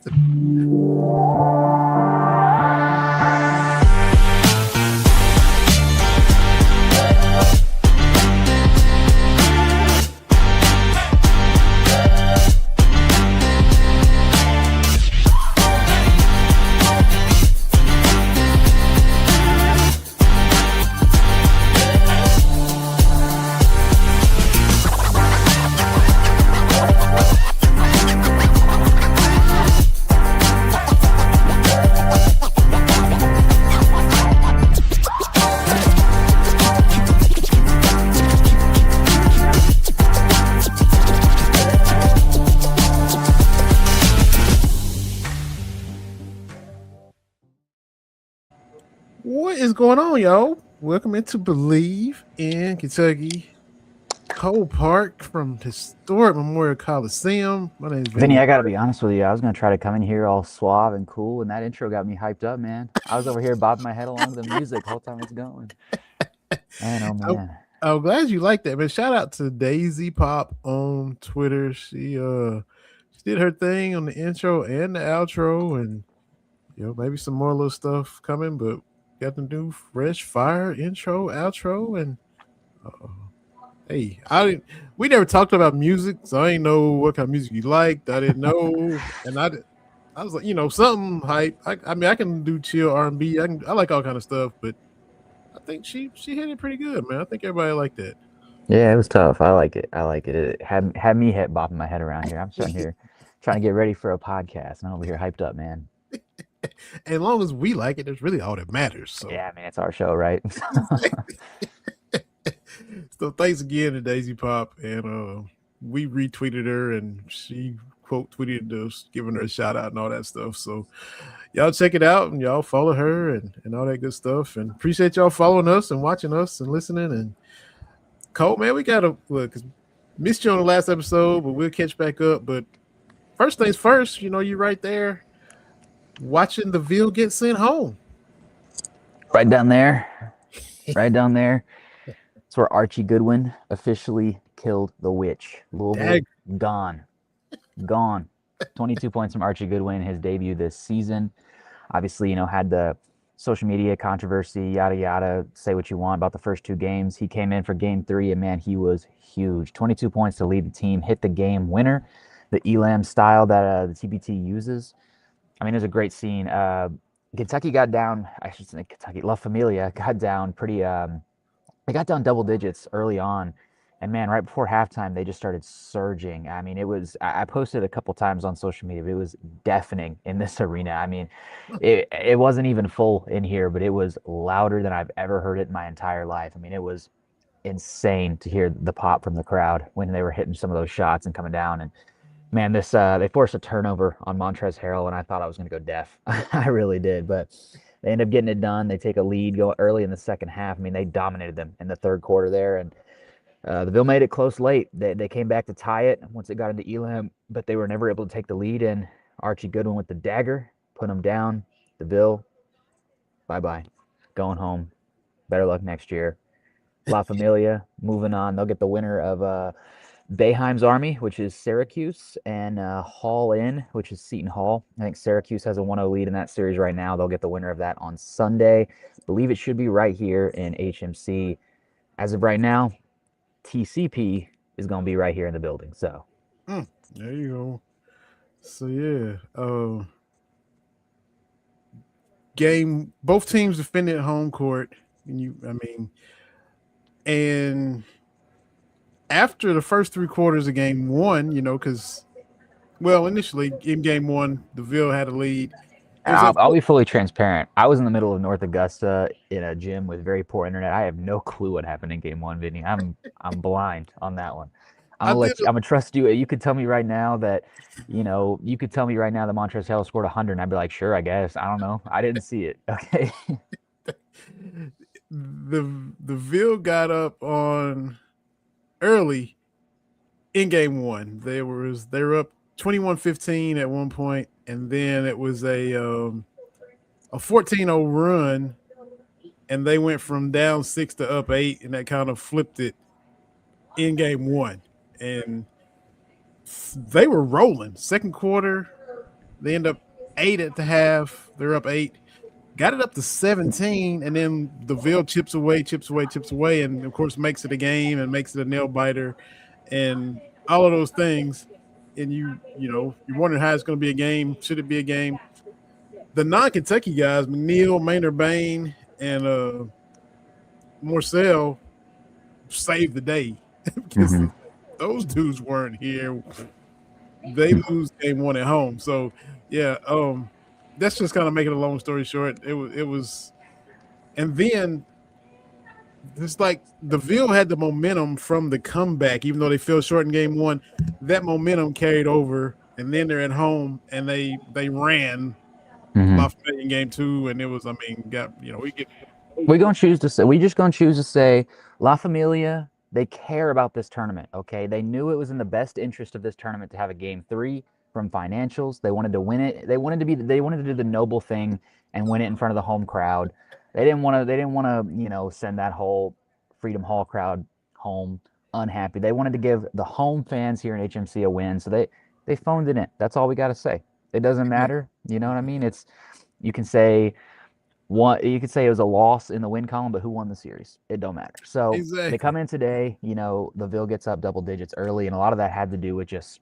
What is going on, y'all? Welcome into Believe in Kentucky, Cole Park from historic Memorial Coliseum. My name is Vinny, Vinny. I gotta be honest with you. I was gonna try to come in here all suave and cool, and that intro got me hyped up, man. I was over here bobbing my head along to the music the whole time it's going. Man, oh I'm, man. I'm glad you like that, man. Shout out to Daisy Pop on Twitter. She did her thing on the intro and the outro, and maybe some more little stuff coming, but got the new fresh fire intro, outro, and uh, hey, I didn't. We never talked about music, so I didn't know what kind of music you liked. I didn't know, and I was like, something hype. I mean, I can do chill R&B. I like all kind of stuff, but I think she hit it pretty good, man. I think everybody liked that. Yeah, it was tough. I like it. I like it. It had me head bopping my head around here. I'm sitting here trying to get ready for a podcast, and I'm over here hyped up, man. As long as we like it, that's really all that matters. So, Yeah, I mean it's our show, right? so thanks again to Daisy Pop, and we retweeted her, and she quote tweeted us, giving her a shout out and all that stuff. So y'all check it out and y'all follow her and all that good stuff. And appreciate y'all following us and watching us and listening. And Cole, man, we gotta look, cause missed you on the last episode, but we'll catch back up. But first things first, you right there watching the Ville get sent home. Right down there. Right down there. It's where Archie Goodwin officially killed the witch. Louisville gone. Gone. 22 points from Archie Goodwin, his debut this season. Obviously, had the social media controversy, yada, yada, say what you want about the first two games. He came in for game 3, and man, he was huge. 22 points to lead the team, hit the game winner, the Elam style that the TBT uses. I mean, it was a great scene. Kentucky got down, I should say Kentucky, La Familia got down pretty, they got down double digits early on. And man, right before halftime, they just started surging. I mean, I posted a couple times on social media, but it was deafening in this arena. I mean, it wasn't even full in here, but it was louder than I've ever heard it in my entire life. I mean, it was insane to hear the pop from the crowd when they were hitting some of those shots and coming down. And man, they forced a turnover on Montrezl Harrell, and I thought I was going to go deaf. I really did, but they end up getting it done. They take a lead, go early in the second half. I mean, they dominated them in the third quarter there, and the Ville made it close late. They came back to tie it once it got into Elam, but they were never able to take the lead. And Archie Goodwin with the dagger put them down. The Ville, bye-bye, going home. Better luck next year. La Familia moving on. They'll get the winner of Boeheim's Army, which is Syracuse, and Hall Inn, which is Seton Hall. I think Syracuse has a 1-0 lead in that series right now. They'll get the winner of that on Sunday. I believe it should be right here in HMC. As of right now, TCP is going to be right here in the building. So there you go. So yeah, game. Both teams defended home court, and after the first 3 quarters of game 1, because initially in game 1, the Ville had a lead. I'll be fully transparent. I was in the middle of North Augusta in a gym with very poor internet. I have no clue what happened in game 1, Vinny. I'm blind on that one. I'm gonna trust you. You could tell me right now that, you could tell me right now that Montrezl Harrell scored 100, and I'd be like, sure, I guess. I don't know. I didn't see it. Okay. the Ville got up on early in game 1. They were up 21-15 at one point, and then it was a 14-0 run, and they went from down 6 to up 8, and that kind of flipped it in game 1. And they were rolling. Second quarter, They end up 8 at the half. They're up 8. Got it up to 17, and then the Ville chips away, and of course makes it a game and makes it a nail biter, and all of those things. And you're wondering how it's going to be a game. Should it be a game? The non-Kentucky guys, McNeil, Maynard Bain, and Morcell saved the day because Mm-hmm. those dudes weren't here. They lose game 1 at home. So yeah, that's just kind of making a long story short. It was, and then it's like the Ville had the momentum from the comeback, even though they fell short in game 1. That momentum carried over, and then they're at home and they ran Mm-hmm. Lafayette in game 2, and it was, I mean, we get. We just gonna choose to say La Familia, they care about this tournament, okay? They knew it was in the best interest of this tournament to have a game 3 from financials. They wanted to win it. They wanted to do the noble thing and win it in front of the home crowd. They didn't want to send that whole Freedom Hall crowd home unhappy. They wanted to give the home fans here in HMC a win. So they phoned it in. That's all we got to say. It doesn't matter. You know what I mean? You can say you could say it was a loss in the win column, but who won the series? It don't matter. So they Exactly. come in today, the Ville gets up double digits early, and a lot of that had to do with just,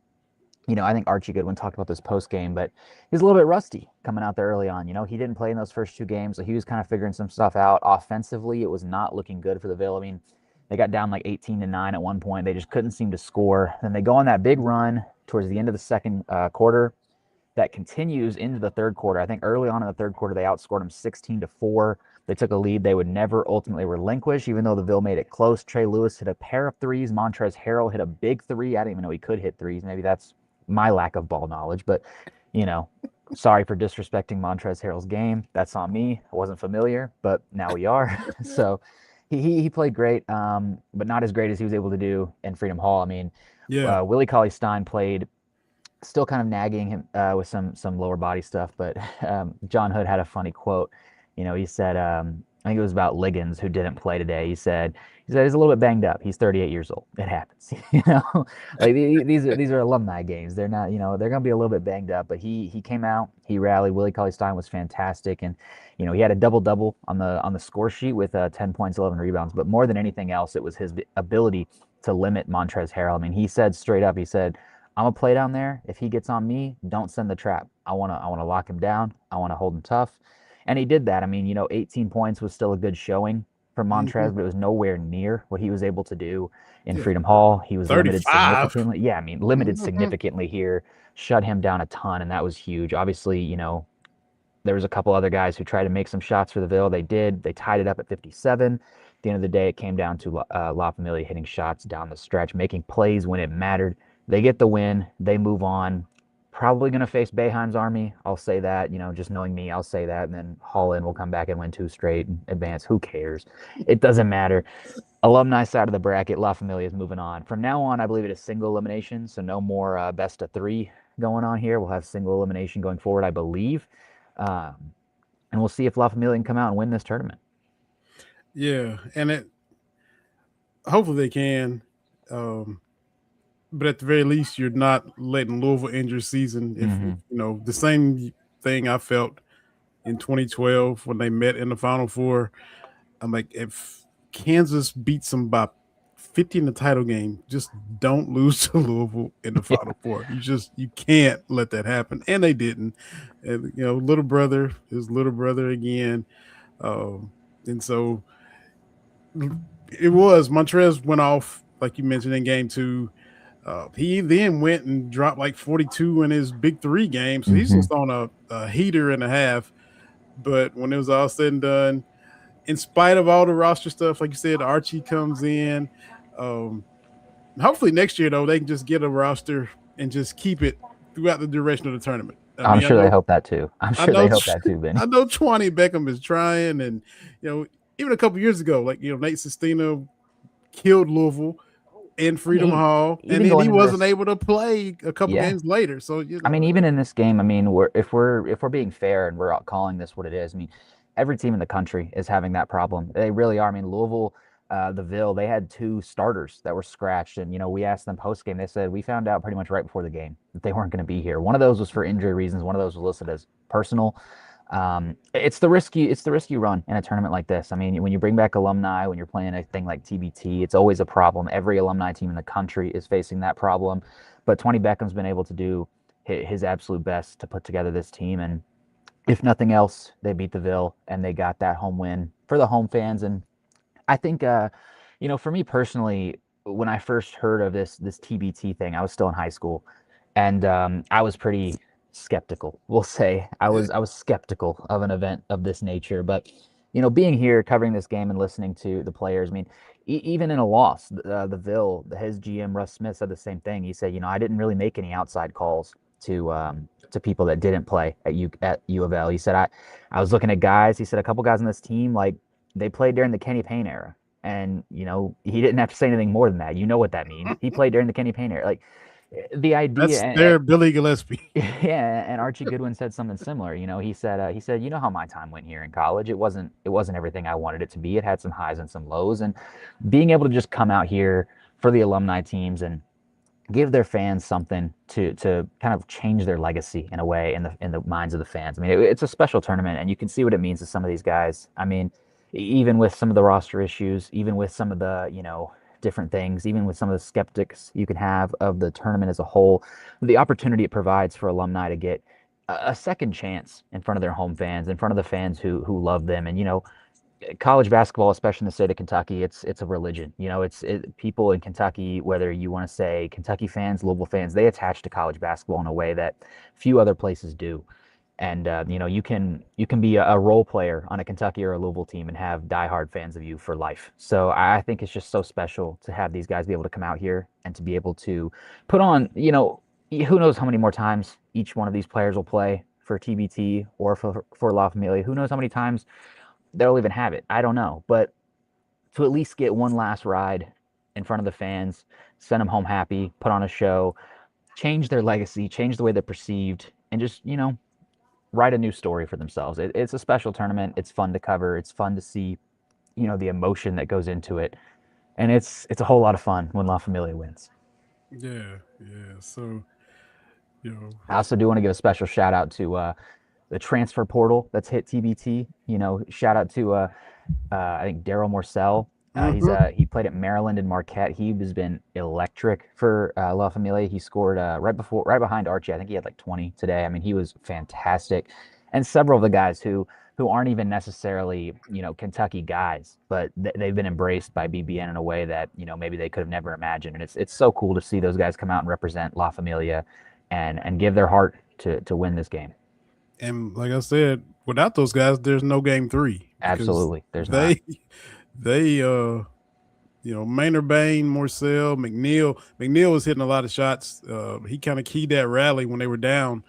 I think Archie Goodwin talked about this post game, but he's a little bit rusty coming out there early on. He didn't play in those first 2 games, so he was kind of figuring some stuff out. Offensively, it was not looking good for the Ville. I mean, they got down like 18-9 at one point. They just couldn't seem to score. Then they go on that big run towards the end of the second quarter that continues into the third quarter. I think early on in the third quarter, they outscored them 16-4. They took a lead they would never ultimately relinquish, even though the Ville made it close. Trey Lewis hit a pair of threes. Montrezl Harrell hit a big three. I didn't even know he could hit threes. Maybe that's my lack of ball knowledge, but sorry for disrespecting Montrezl Harrell's game. That's on me. I wasn't familiar, but now we are. So he played great, but not as great as he was able to do in Freedom Hall. I mean, Yeah. Willie Cauley-Stein played still kind of nagging him with some lower body stuff. But John Hood had a funny quote. He said, I think it was about Liggins who didn't play today. He said he's a little bit banged up. He's 38 years old. It happens. Like these are alumni games. They're not, they're gonna be a little bit banged up. But he came out. He rallied. Willie Cauley-Stein was fantastic, and he had a double double on the score sheet with 10 points, 11 rebounds. But more than anything else, it was his ability to limit Montrezl Harrell. I mean, he said straight up, he said, I'm gonna play down there. If he gets on me, don't send the trap. I wanna lock him down. I wanna hold him tough. And he did that. I mean, 18 points was still a good showing for Mm-hmm. Montrez, but it was nowhere near what he was able to do in Yeah. Freedom Hall. He was limited 35. significantly. Yeah, I mean, limited significantly here, shut him down a ton, and that was huge. Obviously, there was a couple other guys who tried to make some shots for the Ville. They did. They tied it up at 57. At the end of the day, it came down to La Familia hitting shots down the stretch, making plays when it mattered. They get the win. They move on. Probably going to face Boeheim's Army. I'll say that. Just knowing me, I'll say that. And then Holland will come back and win 2 straight and advance. Who cares? It doesn't matter. Alumni side of the bracket, La Familia is moving on. From now on, I believe it is single elimination, so no more best of 3 going on here. We'll have single elimination going forward, I believe. Um, and we'll see if La Familia can come out and win this tournament. Yeah, and hopefully they can. But at the very least, you're not letting Louisville end your season. If the same thing I felt in 2012 when they met in the Final Four. I'm like, if Kansas beats them by 50 in the title game, just don't lose to Louisville in the Yeah. Final Four. You can't let that happen, and they didn't. And little brother, his little brother again, and so it was. Montrez went off like you mentioned in game 2. He then went and dropped like 42 in his big 3 games. So he's Mm-hmm. just on a heater and a half. But when it was all said and done, in spite of all the roster stuff, like you said, Archie comes in. Hopefully next year, though, they can just get a roster and just keep it throughout the duration of the tournament. I I'm mean, sure they hope that too. I'm I sure they know, hope that too, Benny. I know, Twenty Beckham is trying, and even a couple years ago, like Nate Sestina killed Louisville in Freedom He, Hall, and even then going he into wasn't this, able to play a couple yeah. games later. So I mean, even in this game, I mean, if we're being fair and we're calling this what it is, I mean, every team in the country is having that problem. They really are. I mean, Louisville the Ville, they had two starters that were scratched. And, we asked them post game. They said, we found out pretty much right before the game that they weren't going to be here. One of those was for injury reasons. One of those was listed as personal. It's the risk you run in a tournament like this. I mean, when you bring back alumni, when you're playing a thing like TBT, it's always a problem. Every alumni team in the country is facing that problem. But 20 Beckham's been able to do his absolute best to put together this team. And if nothing else, they beat the Ville and they got that home win for the home fans. And I think, for me personally, when I first heard of this TBT thing, I was still in high school, and I was pretty skeptical. We'll say I was skeptical of an event of this nature. But being here, covering this game, and listening to the players, I mean, even in a loss, the Ville, his GM Russ Smith said the same thing. He said, I didn't really make any outside calls to people that didn't play at U of L. He said I was looking at guys. He said a couple guys on this team, like, they played during the Kenny Payne era. And, he didn't have to say anything more than that. You know what that means. He played during the Kenny Payne era. Like, the idea. That's their Billy Gillespie. Yeah, and Archie Goodwin said something similar. He said, how my time went here in college. It wasn't everything I wanted it to be. It had some highs and some lows. And being able to just come out here for the alumni teams and give their fans something to kind of change their legacy in a way in the minds of the fans. I mean, it's a special tournament, and you can see what it means to some of these guys. I mean, even with some of the roster issues, even with some of the, different things, even with some of the skeptics you can have of the tournament as a whole, the opportunity it provides for alumni to get a second chance in front of their home fans, in front of the fans who love them. And, college basketball, especially in the state of Kentucky, it's a religion. People in Kentucky, whether you want to say Kentucky fans, Louisville fans, they attach to college basketball in a way that few other places do. And you can be a role player on a Kentucky or a Louisville team and have diehard fans of you for life. So I think it's just so special to have these guys be able to come out here and to be able to put on, who knows how many more times each one of these players will play for TBT or for La Familia. Who knows how many times they'll even have it. I don't know. But to at least get one last ride in front of the fans, send them home happy, put on a show, change their legacy, change the way they're perceived, and just, write a new story for themselves. It's a special tournament. It's fun to cover. It's fun to see, the emotion that goes into it. And it's a whole lot of fun when La Familia wins. Yeah, yeah. So, you know, I also do want to give a special shout out to the transfer portal that's hit TBT. Shout out to I think Daryl Morcell. mhm. He played at Maryland and Marquette. He has been electric for La Familia. He scored right behind Archie. I think he had like 20 today. I mean, he was fantastic. And several of the guys who aren't even necessarily Kentucky guys, but they've been embraced by BBN in a way that maybe they could have never imagined. And it's so cool to see those guys come out and represent La Familia and give their heart to win this game. And like I said, without those guys, there's no game three because Absolutely, there's not. they Maynard Bain, Morcell, McNeil. McNeil was hitting a lot of shots. He kind of keyed that rally when they were down,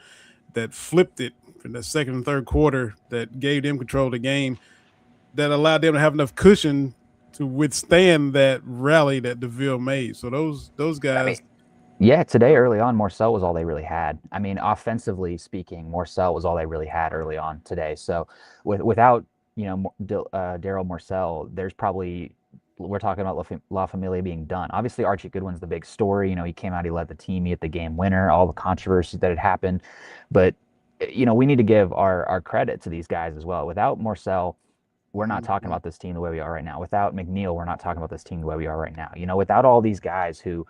that flipped it in the second and third quarter, that gave them control of the game, that allowed them to have enough cushion to withstand that rally that DeVille made. So those I mean, guys. yeah, today early on, Morcell was all they really had. I mean, offensively speaking, Morcell was all they really had early on today. So without Daryl Morcell, there's probably we're talking about La Familia being done. Obviously, Archie Goodwin's the big story. He came out, he led the team, he hit the game winner, all the controversies that had happened. But we need to give our credit to these guys as well. Without Morcell, we're not talking Mhm. about this team the way we are right now. Without McNeil, we're not talking about this team the way we are right now. Without all these guys who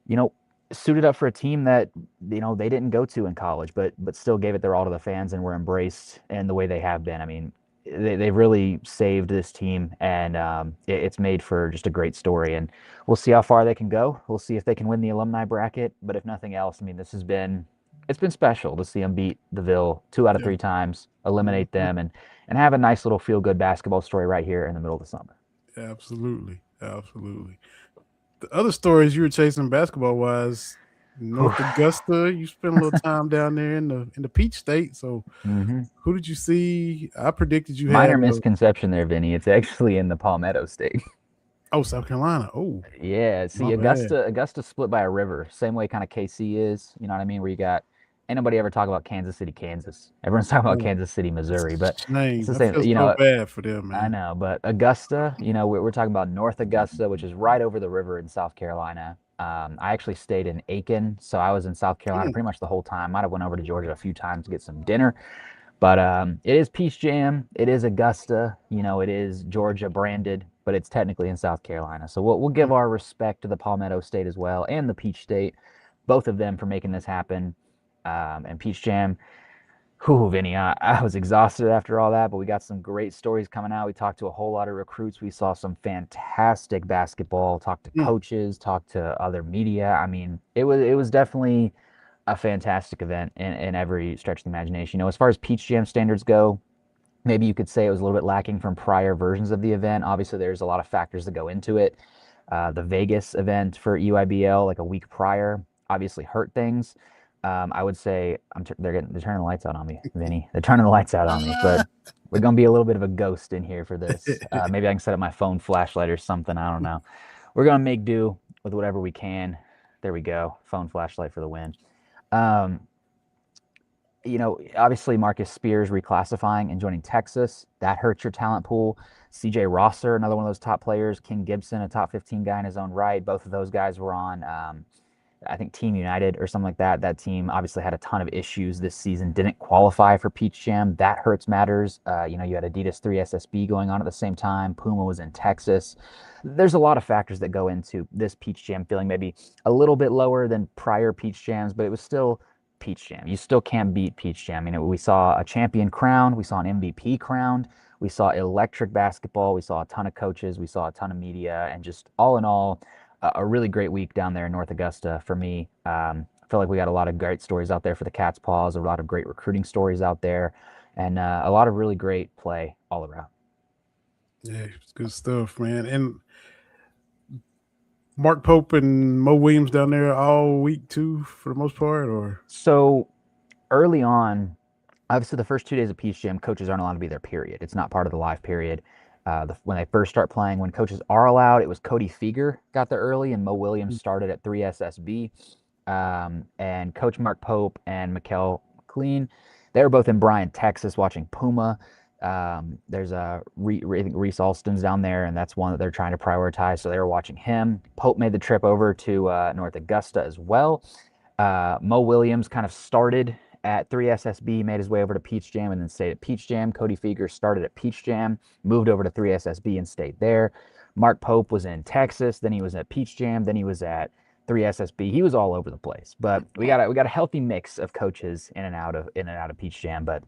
you know, suited up for a team that they didn't go to in college, but still gave it their all to the fans and were embraced in the way they have been. I mean, they've really saved this team, and it's made for just a great story. And we'll see how far they can go. We'll see if they can win the alumni bracket. But if nothing else, I mean, it's been special to see them beat the Ville two out of Yeah. three times, eliminate Mhm. them, and have a nice little feel good basketball story right here in the middle of the summer. Absolutely. Absolutely. The other stories you were chasing basketball wise, North Augusta, you spent a little time down there in the Peach State. So hmm who did you see? I predicted you had Minor misconception there, Vinny. It's actually in the Palmetto State. South Carolina. Oh, Yeah, my see, bad. Augusta split by a river, same way kind of KC is. You know what I mean? Where you got ain't nobody ever talk about Kansas City, Kansas. Everyone's talking about Oh, Kansas City, Missouri, but it's shame. the I same. feel so bad for them, I man. know, but Augusta, we're talking about North Augusta, which is right over the river in South Carolina. I actually stayed in Aiken, so I was in South Carolina Mm. pretty much the whole time. Might have went over to Georgia a few times to get some dinner, but it is Peach Jam. It is Augusta. It is Georgia branded, but it's technically in South Carolina. So we'll give our respect to the Palmetto State as well and the Peach State, both of them for making this happen. And Peach Jam. Whew, Vinny, I was exhausted after all that, but we got some great stories coming out. We talked to a whole lot of recruits. We saw some fantastic basketball, talked to Mm. coaches, talked to other media. I mean, it was definitely a fantastic event in every stretch of the imagination. As far as Peach Jam standards go, maybe you could say it was a little bit lacking from prior versions of the event. Obviously, there's a lot of factors that go into it. The Vegas event for EYBL, like a week prior, obviously hurt things. I would say they're turning the lights out on me, Vinny. They're turning the lights out on me, but we're gonna be a little bit of a ghost in here for this. Maybe I can set up my phone flashlight or something. I don't know. We're gonna make do with whatever we can. There we go. Phone flashlight for the win. Um, Obviously Marcus Spears reclassifying and joining Texas, that hurts your talent pool. CJ Rosser, another one of those top players. King Gibson, a top 15 guy in his own right. Both of those guys were on, I think, Team United or something like that. That team obviously had a ton of issues this season, didn't qualify for Peach Jam. That hurts matters. You had Adidas 3SSB going on at the same time. Puma was in Texas. There's a lot of factors that go into this Peach Jam feeling maybe a little bit lower than prior Peach Jams, but it was still Peach Jam. You still can't beat Peach Jam. We saw a champion crowned, we saw an MVP crowned, we saw electric basketball, we saw a ton of coaches, we saw a ton of media, and just all in all, a really great week down there in North Augusta for me. I feel like we got a lot of great stories out there for the Cat's Paws, a lot of great recruiting stories out there, and a lot of really great play all around. Yeah, it's good stuff, man. And Mark Pope and Mo Williams down there all week too, for the most part, or So early on, obviously the first 2 days of Peach Jam, coaches aren't allowed to be there, period. It's not part of the live period. When they first start playing, when coaches are allowed, it was Cody Feger got there early and Mo Williams started at 3SSB. And Coach Mark Pope and Mikkel McLean, they were both in Bryan, Texas, watching Puma. There's I think Reese Alston's down there, and that's one that they're trying to prioritize. So they were watching him. Pope made the trip over to North Augusta as well. Mo Williams kind of started at 3SSB, made his way over to Peach Jam, and then stayed at Peach Jam. Cody Feger started at Peach Jam, moved over to 3SSB and stayed there. Mark Pope was in Texas, then he was at Peach Jam, then he was at 3SSB. He was all over the place, but we got a healthy mix of coaches in and out of Peach Jam. But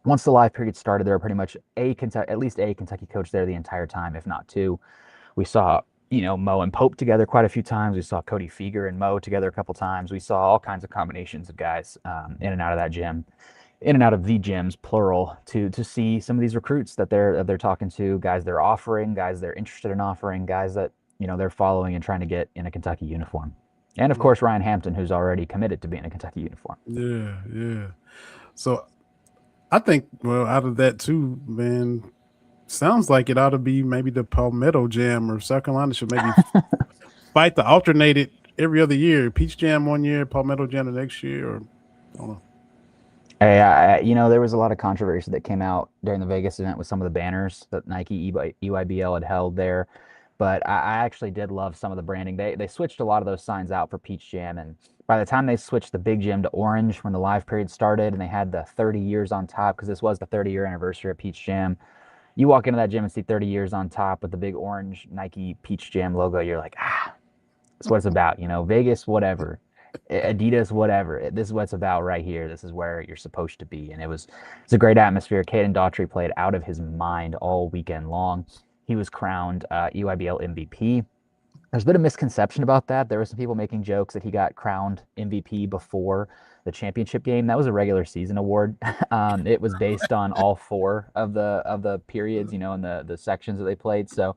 once the live period started, there were pretty much at least a Kentucky coach there the entire time, if not two. We saw Mo and Pope together quite a few times. We saw Cody Feger and Mo together a couple times. We saw all kinds of combinations of guys in and out of that gym, in and out of the gyms, plural, to see some of these recruits that they're talking to, guys they're offering, guys they're interested in offering, guys that they're following and trying to get in a Kentucky uniform. And of course Ryan Hampton, who's already committed to being a Kentucky uniform. yeah, yeah. So I think, well, out of that too, man, sounds like it ought to be maybe the Palmetto Jam, or South Carolina should maybe fight to alternate it every other year. Peach Jam one year, Palmetto Jam the next year, or I don't know. There was a lot of controversy that came out during the Vegas event with some of the banners that Nike EYBL had held there. But I actually did love some of the branding. They switched a lot of those signs out for Peach Jam, and by the time they switched the big gym to orange when the live period started, and they had the 30 years on top because this was the 30-year anniversary of Peach Jam. You walk into that gym and see 30 years on top with the big orange Nike Peach Jam logo. You're like, that's what it's about. Vegas, whatever. Adidas, whatever. This is what it's about right here. This is where you're supposed to be. And it's a great atmosphere. Caden Daughtry played out of his mind all weekend long. He was crowned EYBL MVP. There's been a misconception about that. There were some people making jokes that he got crowned MVP before the championship game. That was a regular season award. It was based on all four of the periods, and the sections that they played. So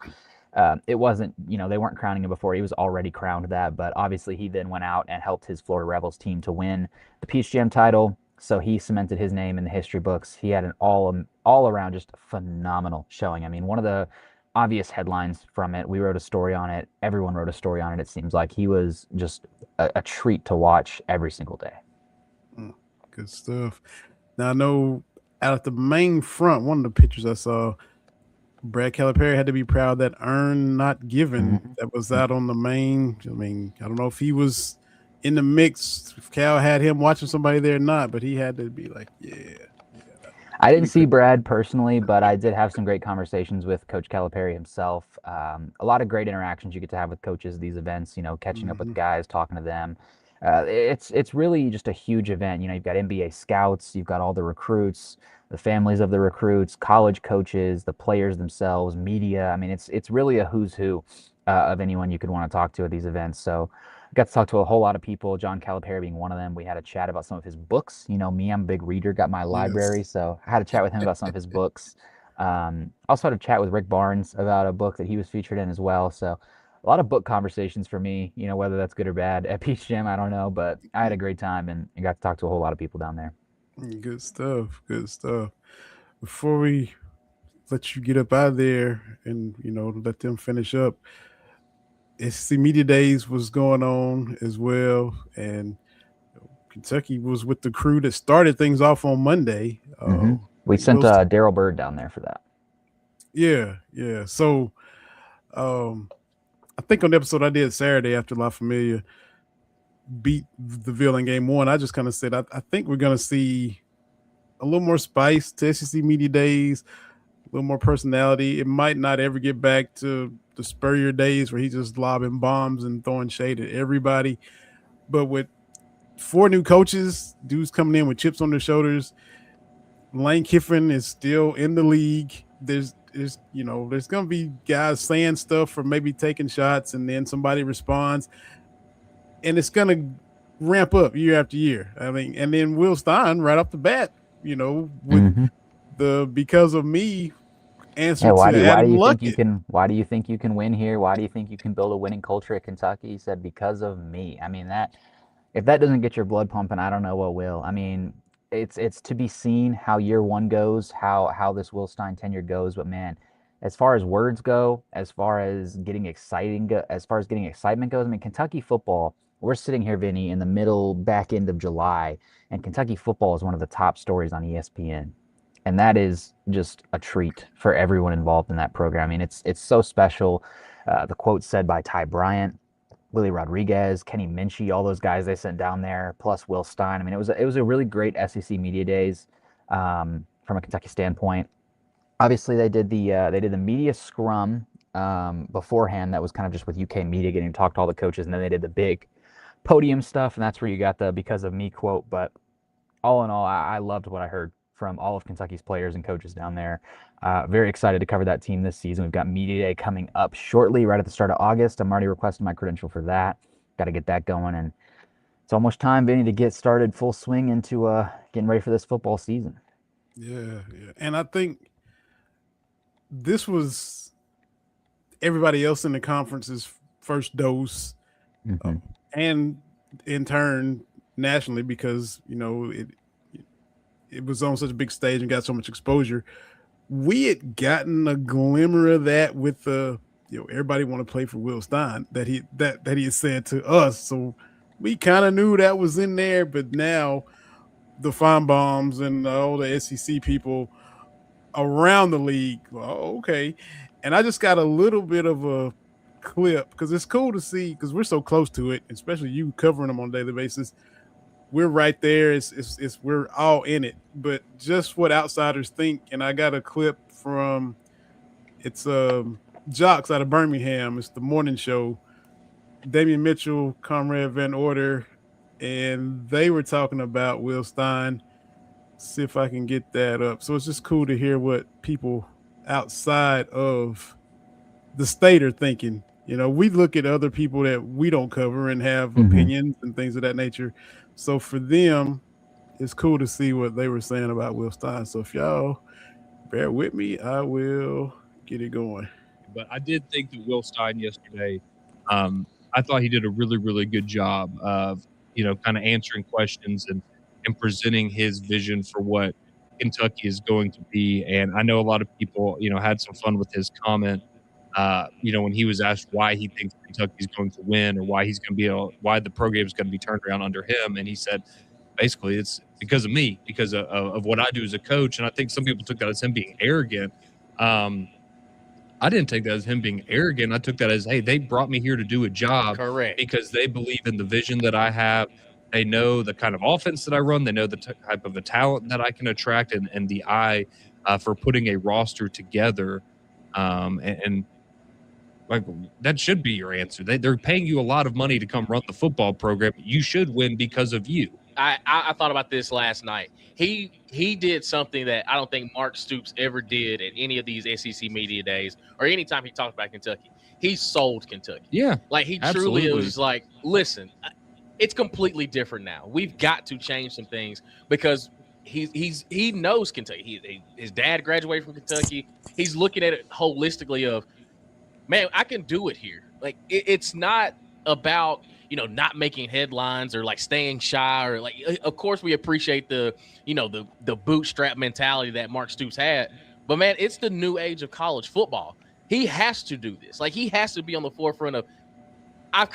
it wasn't, they weren't crowning him before. He was already crowned that, but obviously he then went out and helped his Florida Rebels team to win the Peach Jam title. So he cemented his name in the history books. He had an all around just phenomenal showing. I mean, one of the obvious headlines from it, we wrote a story on it. Everyone wrote a story on it. It seems like he was just a treat to watch every single day. Good stuff. Now I know out at the main front, one of the pictures I saw, Brad Calipari had to be proud of that earn not given Mm-hmm. that was out on the main. I mean, I don't know if he was in the mix, if Cal had him watching somebody there or not, but he had to be like, yeah, I didn't pretty see crazy. Brad personally, but I did have some great conversations with Coach Calipari himself. A lot of great interactions you get to have with coaches at these events. You know, catching up with Mm-hmm. guys, talking to them. It's really just a huge event. You know, you've got NBA scouts, you've got all the recruits, the families of the recruits, college coaches, the players themselves, media. I mean, it's really a who's who of anyone you could want to talk to at these events. So got to talk to a whole lot of people, John Calipari being one of them. We had a chat about some of his books. You know, me, I'm a big reader, got my library, Yes. so I had a chat with him about some of his books. Also had a chat with Rick Barnes about a book that he was featured in as well. So a lot of book conversations for me, you know, whether that's good or bad at Peach Jam, I don't know, but I had a great time and got to talk to a whole lot of people down there. Good stuff. Good stuff. Before we let you get up out of there and let them finish up, SEC Media Days was going on as well, and Kentucky was with the crew that started things off on Monday. Mm-hmm. I We think sent Will's, Daryl Bird down there for that. yeah, yeah. So, um, I think on the episode I did Saturday after La Familia beat the Ville in game one, I just kind of said I think we're gonna see a little more spice to SEC Media Days, a little more personality. It might not ever get back to the Spurrier days where he's just lobbing bombs and throwing shade at everybody. But with four new coaches, dudes coming in with chips on their shoulders, Lane Kiffin is still in the league. There's gonna be guys saying stuff or maybe taking shots, and then somebody responds, and it's gonna ramp up year after year. I mean, and then Will Stein right off the bat, with Mm-hmm. the because of me answer Yeah, to why do Adam you think you Luckett. can why do you think you can win here? Why do you think you can build a winning culture at Kentucky? He said because of me. I mean that if that doesn't get your blood pumping, I don't know what will. I mean, it's to be seen how year one goes, how this Will Stein tenure goes. But man, as far as words go, as far as getting excitement goes, I mean, Kentucky football. We're sitting here, Vinny, in the middle back end of July, and Kentucky football is one of the top stories on ESPN, and that is just a treat for everyone involved in that program. I mean, it's so special. The quote said by Ty Bryant, Willie Rodriguez, Kenny Minchie, all those guys they sent down there, plus Will Stein. I mean, it was a really great SEC media days from a Kentucky standpoint. Obviously, they did the media scrum beforehand. That was kind of just with UK media getting to talk to all the coaches, and then they did the big podium stuff, and that's where you got the "because of me" quote. But all in all, I loved what I heard from all of Kentucky's players and coaches down there. Very excited to cover that team this season. We've got Media Day coming up shortly, right at the start of August. I'm already requesting my credential for that. Got to get that going. And it's almost time, Vinny, to get started full swing into getting ready for this football season. Yeah, yeah. And I think this was everybody else in the conference's first dose, uh, Mm-hmm. and in turn nationally because it was on such a big stage and got so much exposure. We had gotten a glimmer of that with the everybody want to play for Will Stein that he had said to us. So we kind of knew that was in there, but now the Fine Bombs and all the SEC people around the league. Oh, okay. And I just got a little bit of a clip because it's cool to see because we're so close to it, especially you covering them on a daily basis. We're right there. It's we're all in it. But just what outsiders think, and I got a clip from it's Jocks out of Birmingham. It's the morning show. Damian Mitchell, Comrade Van Order, and they were talking about Will Stein. See if I can get that up. So it's just cool to hear what people outside of the state are thinking. We look at other people that we don't cover and have Mm-hmm. opinions and things of that nature. So for them, it's cool to see what they were saying about Will Stein. So if y'all bear with me, I will get it going. But I did think that Will Stein yesterday, I thought he did a really, really good job of, kind of answering questions and presenting his vision for what Kentucky is going to be. And I know a lot of people, had some fun with his comment, when he was asked why he thinks Kentucky is going to win or why he's going to be why the program is going to be turned around under him. And he said, basically, because of me, because of what I do as a coach. And I think some people took that as him being arrogant. I didn't take that as him being arrogant. I took that as, hey, they brought me here to do a job because they believe in the vision that I have. They know the kind of offense that I run. They know the type of a talent that I can attract, and the eye for putting a roster together. And like that should be your answer. They're paying you a lot of money to come run the football program. You should win because of you. I thought about this last night. He did something that I don't think Mark Stoops ever did at any of these SEC media days or anytime he talked about Kentucky. He sold Kentucky. Yeah, like he truly was like, listen, it's completely different now. We've got to change some things because he knows Kentucky. His dad graduated from Kentucky. He's looking at it holistically of, man, I can do it here. Like it's not about not making headlines or like staying shy or like, of course we appreciate the bootstrap mentality that Mark Stoops had, but man, it's the new age of college football. He has to do this. Like he has to be on the forefront of, I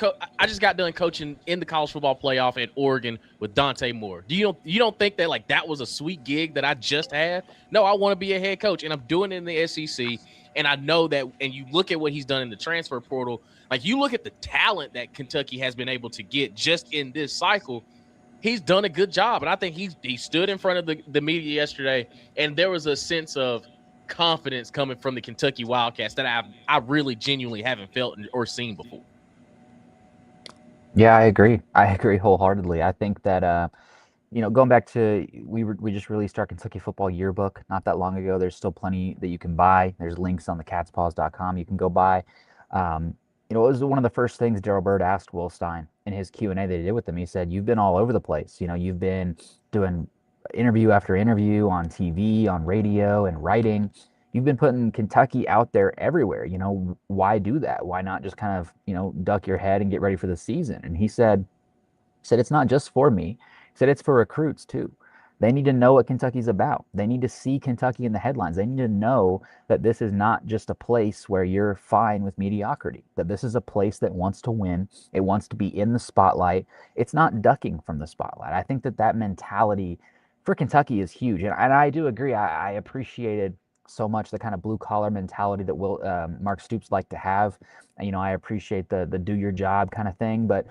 just got done coaching in the college football playoff at Oregon with Dante Moore. You don't think that like that was a sweet gig that I just had? No, I want to be a head coach and I'm doing it in the SEC. And I know that, and you look at what he's done in the transfer portal, like you look at the talent that Kentucky has been able to get just in this cycle, he's done a good job. And I think he stood in front of the media yesterday, and there was a sense of confidence coming from the Kentucky Wildcats that I really genuinely haven't felt or seen before. Yeah, I agree. I agree wholeheartedly. I think that going back to we just released our Kentucky football yearbook not that long ago. There's still plenty that you can buy. There's links on the catspaws.com you can go buy. It was one of the first things Daryl Bird asked Will Stein in his Q&A that he did with him. He said, "You've been all over the place. You've been doing interview after interview on TV, on radio, and writing. You've been putting Kentucky out there everywhere. Why do that? Why not just kind of duck your head and get ready for the season?" And he said, "It's not just for me. He said it's for recruits too. They need to know what Kentucky's about. They need to see Kentucky in the headlines. They need to know that this is not just a place where you're fine with mediocrity, that this is a place that wants to win. It wants to be in the spotlight. It's not ducking from the spotlight." I think that mentality for Kentucky is huge. And I do agree. I appreciated so much the kind of blue collar mentality that Mark Stoops like to have. I appreciate the do your job kind of thing, but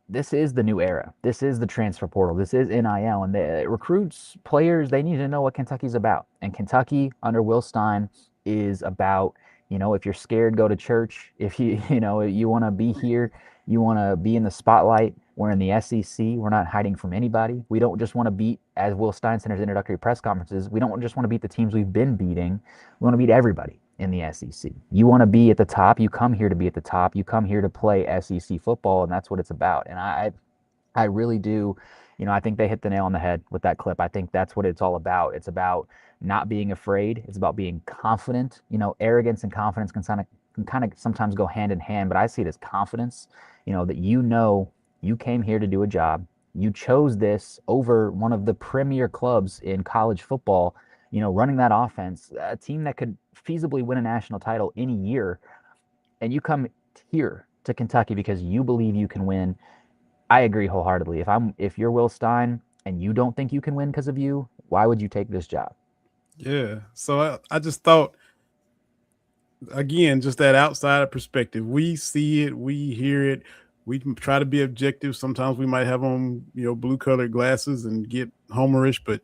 this is the new era. This is the transfer portal. This is NIL, and the recruits, players, they need to know what Kentucky's about. And Kentucky under Will Stein is about, if you're scared, go to church. If you want to be here, you want to be in the spotlight. We're in the SEC. We're not hiding from anybody. We don't just want to beat, as Will Stein said in his introductory press conferences, we don't just want to beat the teams we've been beating. We want to beat everybody in the SEC. You want to be at the top. You come here to be at the top. You come here to play SEC football, and that's what it's about. And I really do, I think they hit the nail on the head with that clip. I think that's what it's all about. It's about not being afraid. It's about being confident. Arrogance and confidence can kind of sometimes go hand in hand, but I see it as confidence, that you came here to do a job. You chose this over one of the premier clubs in college football, running that offense, a team that could feasibly win a national title any year. And you come here to Kentucky because you believe you can win. I agree wholeheartedly. If you're Will Stein and you don't think you can win because of you, why would you take this job? Yeah. So I just thought, again, just that outsider perspective. We see it, we hear it, we try to be objective. Sometimes we might have on, blue colored glasses and get homerish, but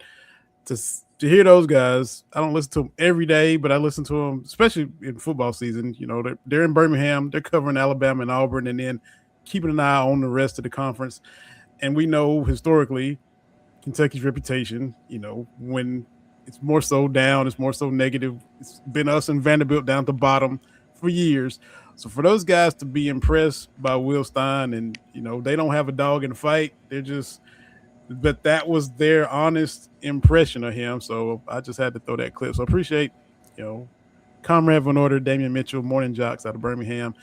to hear those guys, I don't listen to them every day, but I listen to them, especially in football season. They're in Birmingham, they're covering Alabama and Auburn, and then keeping an eye on the rest of the conference. And we know historically Kentucky's reputation, when it's more so down, it's more so negative. It's been us and Vanderbilt down at the bottom for years. So for those guys to be impressed by Will Stein and, they don't have a dog in the fight, but that was their honest impression of him. So I just had to throw that clip. So I appreciate, Comrade Van Order, Damian Mitchell, Morning Jocks out of Birmingham,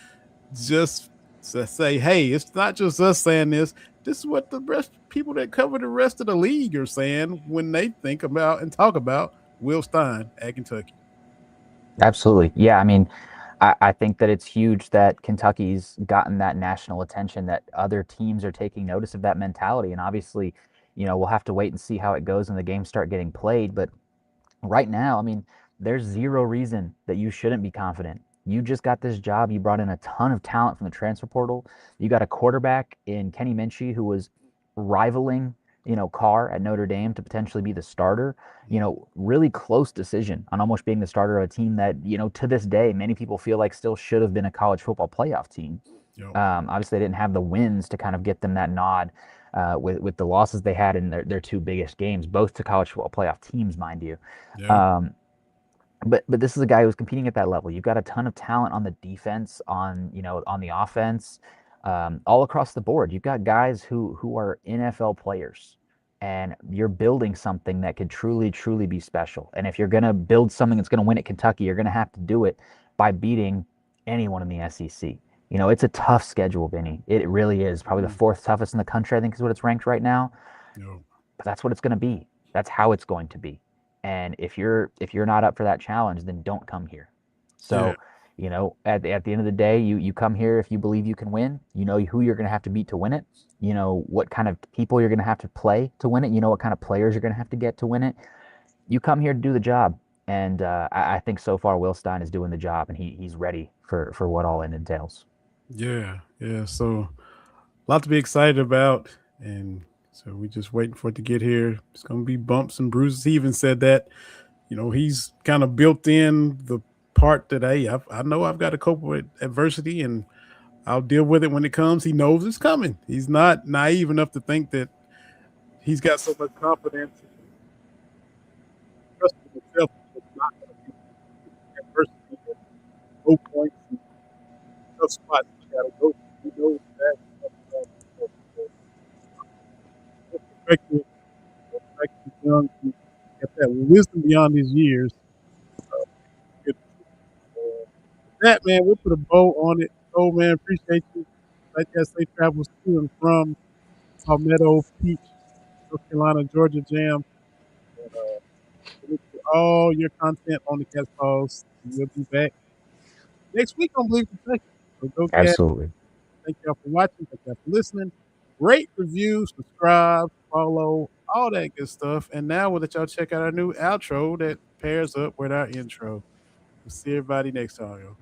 just to say, hey, it's not just us saying this. This is what the rest people that cover the rest of the league are saying when they think about and talk about Will Stein at Kentucky. Absolutely. Yeah, I mean, I think that it's huge that Kentucky's gotten that national attention, that other teams are taking notice of that mentality. And obviously, we'll have to wait and see how it goes when the games start getting played. But right now, I mean, there's zero reason that you shouldn't be confident. You just got this job. You brought in a ton of talent from the transfer portal. You got a quarterback in Kenny Minchie who was rivaling, Carr at Notre Dame to potentially be the starter. Really close decision on almost being the starter of a team that, to this day, many people feel like still should have been a college football playoff team. Yep. Obviously, they didn't have the wins to kind of get them that nod with the losses they had in their two biggest games, both to college football playoff teams, mind you. Yeah. But this is a guy who's competing at that level. You've got a ton of talent on the defense, on the offense, all across the board. You've got guys who are NFL players, and you're building something that could truly, truly be special. And if you're going to build something that's going to win at Kentucky, you're going to have to do it by beating anyone in the SEC. It's a tough schedule, Vinny. It really is. Probably the fourth toughest in the country, I think, is what it's ranked right now. Yep. But that's what it's going to be. That's how it's going to be. And if you're not up for that challenge, then don't come here. So, at the end of the day, you come here if you believe you can win. You know who you're going to have to beat to win it. You know what kind of people you're going to have to play to win it. You know what kind of players you're going to have to get to win it. You come here to do the job. And I think so far Will Stein is doing the job, and he's ready for what all it entails. Yeah. So a lot to be excited about, and so we're just waiting for it to get here. It's going to be bumps and bruises. He even said that, he's kind of built in the part that, hey, I know I've got to cope with adversity, and I'll deal with it when it comes. He knows it's coming. He's not naive enough to think that he's got so much confidence and trust in himself. It's not going to be adversity and low points and tough spots. You got to go. He knows that. Perspective, young, got that wisdom beyond his years. Good. That, man, we'll put a bow on it. Oh, man, appreciate you. Like that, safe travels to and from Palmetto, Peach, North Carolina, Georgia Jam. And, look for all your content on the Cats Pause. We'll be back next week on Believe Kentucky. So go Cats. Absolutely. Thank y'all for watching. Thank y'all for listening. Rate, review, subscribe, follow, all that good stuff. And now we'll let y'all check out our new outro that pairs up with our intro. We'll see everybody next time, y'all.